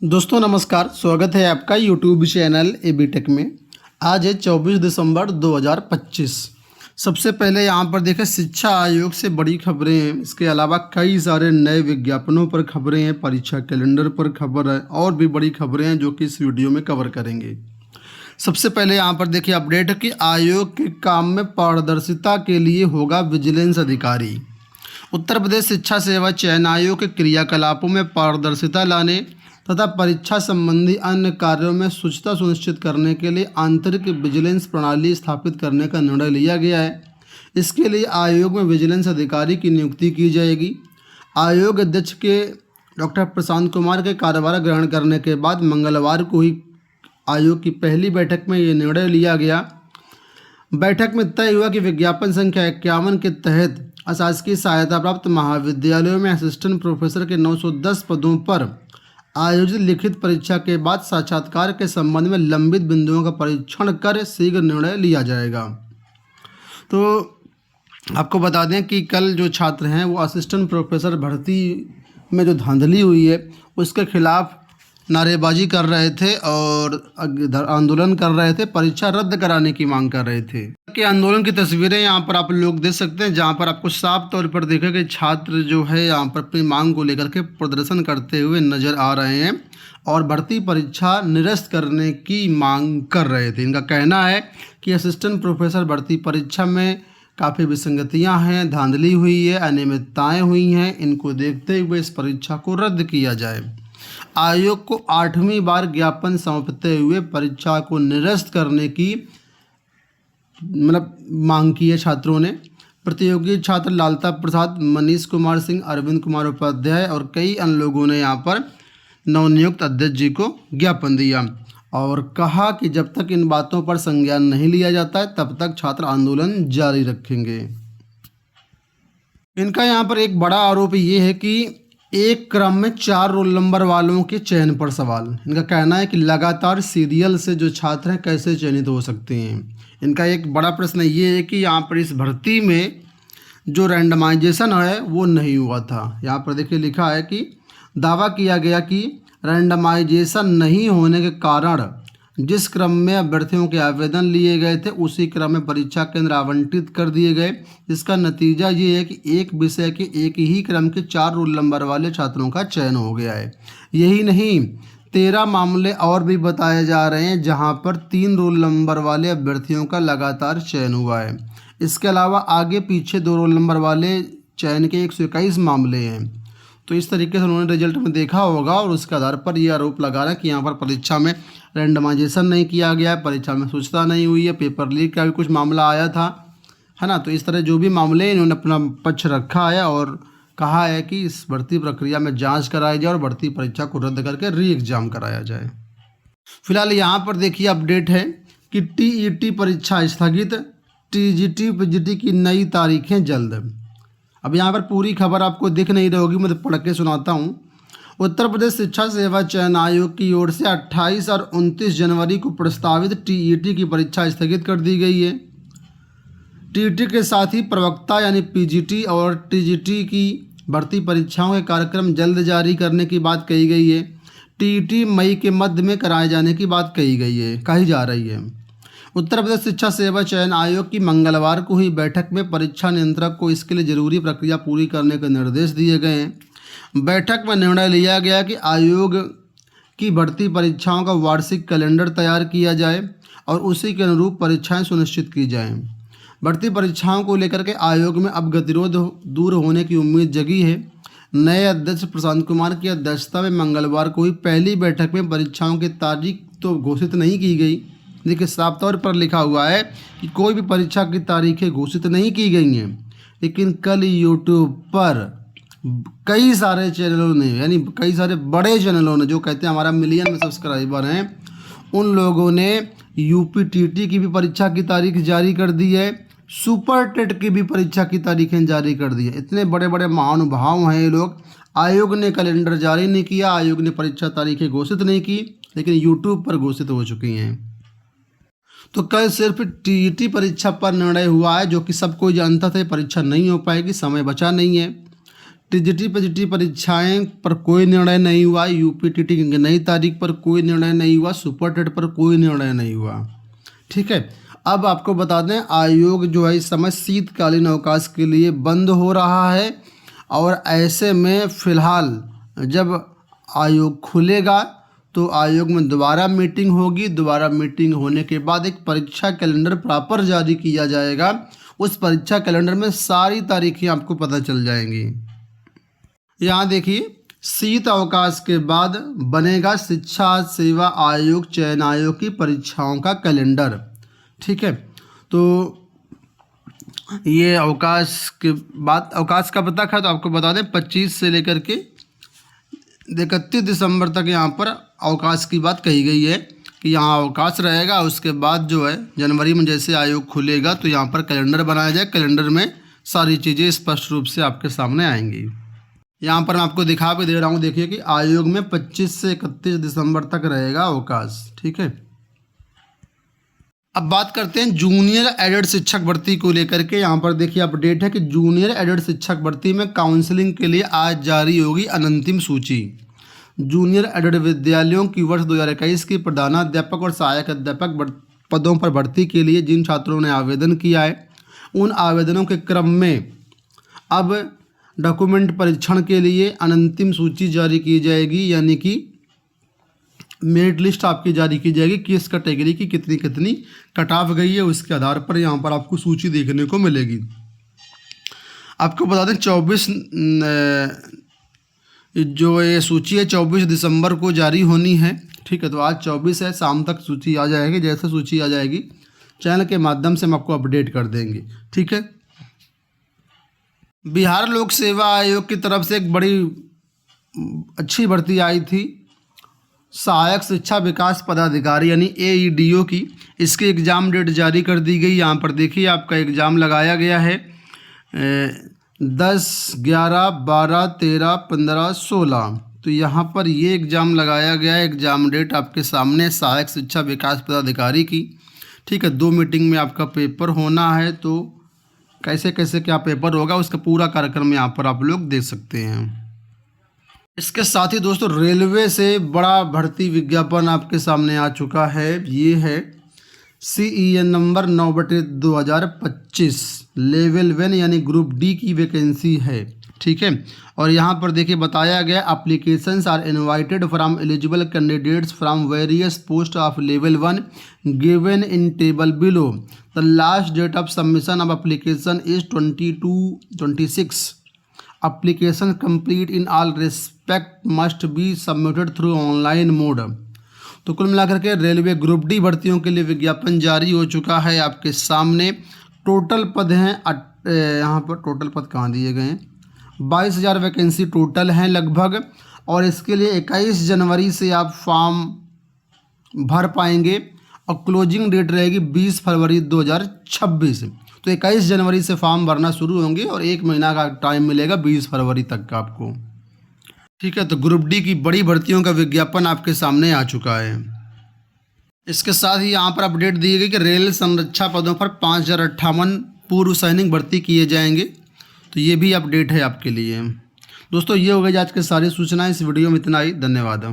दोस्तों नमस्कार, स्वागत है आपका यूट्यूब चैनल एबी टेक में। आज है 24 दिसंबर 2025। सबसे पहले यहाँ पर देखें, शिक्षा आयोग से बड़ी खबरें हैं। इसके अलावा कई सारे नए विज्ञापनों पर खबरें हैं, परीक्षा कैलेंडर पर खबर है और भी बड़ी खबरें हैं जो कि इस वीडियो में कवर करेंगे। सबसे पहले यहाँ पर देखिए अपडेट है कि आयोग के काम में पारदर्शिता के लिए होगा विजिलेंस अधिकारी। उत्तर प्रदेश शिक्षा सेवा चयन आयोग के क्रियाकलापों में पारदर्शिता लाने तथा परीक्षा संबंधी अन्य कार्यों में शुचिता सुनिश्चित करने के लिए आंतरिक विजिलेंस प्रणाली स्थापित करने का निर्णय लिया गया है। इसके लिए आयोग में विजिलेंस अधिकारी की नियुक्ति की जाएगी। आयोग अध्यक्ष के डॉक्टर प्रशांत कुमार के कार्यभार ग्रहण करने के बाद मंगलवार को ही आयोग की पहली बैठक में ये निर्णय लिया गया। बैठक में तय हुआ कि विज्ञापन संख्या 51 के तहत अशासकीय सहायता प्राप्त महाविद्यालयों में असिस्टेंट प्रोफेसर के 910 पदों पर आयोजित लिखित परीक्षा के बाद साक्षात्कार के संबंध में लंबित बिंदुओं का परीक्षण कर शीघ्र निर्णय लिया जाएगा। तो आपको बता दें कि कल जो छात्र हैं वो असिस्टेंट प्रोफेसर भर्ती में जो धांधली हुई है उसके खिलाफ नारेबाजी कर रहे थे और आंदोलन कर रहे थे, परीक्षा रद्द कराने की मांग कर रहे थे। कि आंदोलन की तस्वीरें यहाँ पर आप लोग देख सकते हैं, जहाँ पर आपको साफ तौर पर देखा कि छात्र जो है यहाँ पर अपनी मांग को लेकर के प्रदर्शन करते हुए नजर आ रहे हैं और भर्ती परीक्षा निरस्त करने की मांग कर रहे थे। इनका कहना है कि असिस्टेंट प्रोफेसर भर्ती परीक्षा में काफ़ी विसंगतियाँ हैं, धांधली हुई है, अनियमितताएँ हुई हैं। इनको देखते हुए इस परीक्षा को रद्द किया जाए। आयोग को 8वीं बार ज्ञापन सौंपते हुए परीक्षा को निरस्त करने की मांग की है छात्रों ने। प्रतियोगी छात्र लालता प्रसाद, मनीष कुमार सिंह, अरविंद कुमार उपाध्याय और कई अन्य लोगों ने यहाँ पर नवनियुक्त अध्यक्ष जी को ज्ञापन दिया और कहा कि जब तक इन बातों पर संज्ञान नहीं लिया जाता है तब तक छात्र आंदोलन जारी रखेंगे। इनका यहाँ पर एक बड़ा आरोप ये है कि एक क्रम में 4 रोल नंबर वालों के चयन पर सवाल। इनका कहना है कि लगातार सीरियल से जो छात्र हैं कैसे चयनित हो सकते हैं। इनका एक बड़ा प्रश्न ये है कि यहाँ पर इस भर्ती में जो रैंडमाइजेशन है वो नहीं हुआ था। यहाँ पर देखिए लिखा है कि दावा किया गया कि रैंडमाइजेशन नहीं होने के कारण जिस क्रम में अभ्यर्थियों के आवेदन लिए गए थे उसी क्रम में परीक्षा केंद्र आवंटित कर दिए गए। इसका नतीजा ये है कि एक विषय के एक ही क्रम के 4 रोल नंबर वाले छात्रों का चयन हो गया है। यही नहीं, 13 मामले और भी बताए जा रहे हैं जहां पर 3 रोल नंबर वाले अभ्यर्थियों का लगातार चयन हुआ है। इसके अलावा आगे पीछे 2 रोल नंबर वाले चयन के 121 मामले हैं। तो इस तरीके से उन्होंने रिजल्ट में देखा होगा और उसके आधार पर ये आरोप लगा रहा है कि यहाँ पर परीक्षा में रैंडमाइजेशन नहीं किया गया है, परीक्षा में शुचिता नहीं हुई है, पेपर लीक का भी कुछ मामला आया था, है ना। तो इस तरह जो भी मामले इन्होंने अपना पक्ष रखा है और कहा है कि इस भर्ती प्रक्रिया में जांच कराई जाए और भर्ती परीक्षा को रद्द करके री एग्ज़ाम कराया जाए। फिलहाल यहाँ पर देखिए अपडेट है कि टीईटी परीक्षा स्थगित, टीजीटी पीजीटी की नई तारीखें जल्द। अब यहाँ पर पूरी खबर आपको दिख नहीं रही होगी, मैं पढ़ के सुनाता हूँ। उत्तर प्रदेश शिक्षा सेवा चयन आयोग की ओर से 28 और 29 जनवरी को प्रस्तावित टीईटी की परीक्षा स्थगित कर दी गई है। टीईटी के साथ ही प्रवक्ता यानी पीजीटी और टीजीटी की भर्ती परीक्षाओं के कार्यक्रम जल्द जारी करने की बात कही गई है। टीईटी मई के मध्य में कराए जाने की बात कही जा रही है। उत्तर प्रदेश शिक्षा सेवा चयन आयोग की मंगलवार को हुई बैठक में परीक्षा नियंत्रक को इसके लिए जरूरी प्रक्रिया पूरी करने के निर्देश दिए गए हैं। बैठक में निर्णय लिया गया कि आयोग की भर्ती परीक्षाओं का वार्षिक कैलेंडर तैयार किया जाए और उसी के अनुरूप परीक्षाएं सुनिश्चित की जाएं। भर्ती परीक्षाओं को लेकर के आयोग में अब गतिरोध दूर होने की उम्मीद जगी है। नए अध्यक्ष प्रशांत कुमार की अध्यक्षता में मंगलवार को हुई पहली बैठक में परीक्षाओं की तारीख तो घोषित नहीं की गई। देखिए साफ तौर पर लिखा हुआ है कि कोई भी परीक्षा की तारीखें घोषित नहीं की गई हैं, लेकिन कल यूट्यूब पर कई सारे चैनलों ने, यानी कई सारे बड़े चैनलों ने जो कहते हैं हमारा मिलियन में सब्सक्राइबर हैं, उन लोगों ने यूपीटीटी की भी परीक्षा की तारीख जारी कर दी है, सुपर टेट की भी परीक्षा की तारीखें जारी कर दी है। इतने बड़े बड़े महानुभाव हैं ये लोग। आयोग ने कैलेंडर जारी नहीं किया, आयोग ने परीक्षा तारीखें घोषित नहीं की, लेकिन यूट्यूब पर घोषित हो चुकी हैं। तो कल सिर्फ टीईटी परीक्षा पर निर्णय हुआ है, जो कि सब कोई जानता था परीक्षा नहीं हो पाएगी, समय बचा नहीं है। टीजीटी पीजीटी परीक्षाएं पर कोई निर्णय नहीं हुआ, यूपीटीटी की नई तारीख पर कोई निर्णय नहीं हुआ, सुपर टेट पर कोई निर्णय नहीं हुआ। ठीक है, अब आपको बता दें आयोग जो है इस समय शीतकालीन अवकाश के लिए बंद हो रहा है और ऐसे में फ़िलहाल जब आयोग खुलेगा तो आयोग में दोबारा मीटिंग होगी। दोबारा मीटिंग होने के बाद एक परीक्षा कैलेंडर प्रॉपर जारी किया जाएगा। उस परीक्षा कैलेंडर में सारी तारीखें आपको पता चल जाएंगी। यहाँ देखिए, शीत अवकाश के बाद बनेगा शिक्षा सेवा आयोग चयन आयोग की परीक्षाओं का कैलेंडर। ठीक है, तो ये अवकाश के बाद अवकाश का पता है तो आपको बता दें 25 से लेकर के 31 दिसंबर तक यहाँ पर अवकाश की बात कही गई है कि यहाँ अवकाश रहेगा। उसके बाद जो है जनवरी में जैसे आयोग खुलेगा तो यहाँ पर कैलेंडर बनाया जाए। कैलेंडर में सारी चीज़ें स्पष्ट रूप से आपके सामने आएंगी। यहाँ पर मैं आपको दिखा भी दे रहा हूँ, देखिए कि आयोग में 25 से 31 दिसंबर तक रहेगा अवकाश। ठीक है, अब बात करते हैं जूनियर एडेड शिक्षक भर्ती को लेकर के। यहाँ पर देखिए अपडेट है कि जूनियर एडेड शिक्षक भर्ती में काउंसलिंग के लिए आज जारी होगी अंतिम सूची। जूनियर एडेड विद्यालयों की वर्ष 2021 की प्रधानाध्यापक और सहायक अध्यापक पदों पर भर्ती के लिए जिन छात्रों ने आवेदन किया है उन आवेदनों के क्रम में अब डॉक्यूमेंट परीक्षण के लिए अंतिम सूची जारी की जाएगी, यानी कि मेरिट लिस्ट आपकी जारी की जाएगी। किस कैटेगरी की कितनी कितनी कट ऑफ गई है उसके आधार पर यहाँ पर आपको सूची देखने को मिलेगी। आपको बता दें 24 जो ये सूची है 24 दिसंबर को जारी होनी है। ठीक है, तो आज 24 है, शाम तक सूची आ जाएगी। जैसे सूची आ जाएगी चैनल के माध्यम से हम आपको अपडेट कर देंगे। ठीक है, बिहार लोक सेवा आयोग की तरफ से एक बड़ी अच्छी भर्ती आई थी, सहायक शिक्षा विकास पदाधिकारी यानी AEDO की। इसकी एग्ज़ाम डेट जारी कर दी गई। यहाँ पर देखिए आपका एग्ज़ाम लगाया गया है 10, 11, 12, 13, 15, 16। तो यहाँ पर ये एग्ज़ाम लगाया गया है। एग्ज़ाम डेट आपके सामने, सहायक शिक्षा विकास पदाधिकारी की। ठीक है, 2 मीटिंग में आपका पेपर होना है। तो कैसे कैसे क्या पेपर होगा उसका पूरा कार्यक्रम यहाँ पर आप लोग देख सकते हैं। इसके साथ ही दोस्तों रेलवे से बड़ा भर्ती विज्ञापन आपके सामने आ चुका है। ये है CEN नंबर 9/2025 लेवल 1 यानी ग्रुप डी की वैकेंसी है। ठीक है, और यहाँ पर देखिए बताया गया applications are invited from eligible candidates from various post of level 1 given in table below. The last date of submission of application is 22/26। Application complete in all respect must be submitted through online mode. तो कुल मिलाकर के railway group D भर्तियों के लिए विज्ञापन जारी हो चुका है आपके सामने। टोटल पद हैं, यहाँ पर टोटल पद कहाँ दिए गए हैं, 22,000 वैकेंसी टोटल हैं लगभग। और इसके लिए 21 जनवरी से आप फॉर्म भर पाएंगे और क्लोजिंग डेट रहेगी 20 फरवरी 2026। तो 21 जनवरी से फॉर्म भरना शुरू होंगे और 1 महीना का टाइम मिलेगा 20 फरवरी तक का आपको। ठीक है, तो ग्रुप डी की बड़ी भर्तियों का विज्ञापन आपके सामने आ चुका है। इसके साथ ही यहाँ पर अपडेट दी गई कि रेल संरक्षा पदों पर 5,058 पूर्व सैनिक भर्ती किए जाएंगे। तो ये भी अपडेट है आपके लिए। दोस्तों ये हो गई आज की सारी सूचनाएं। इस वीडियो में इतना ही, धन्यवाद।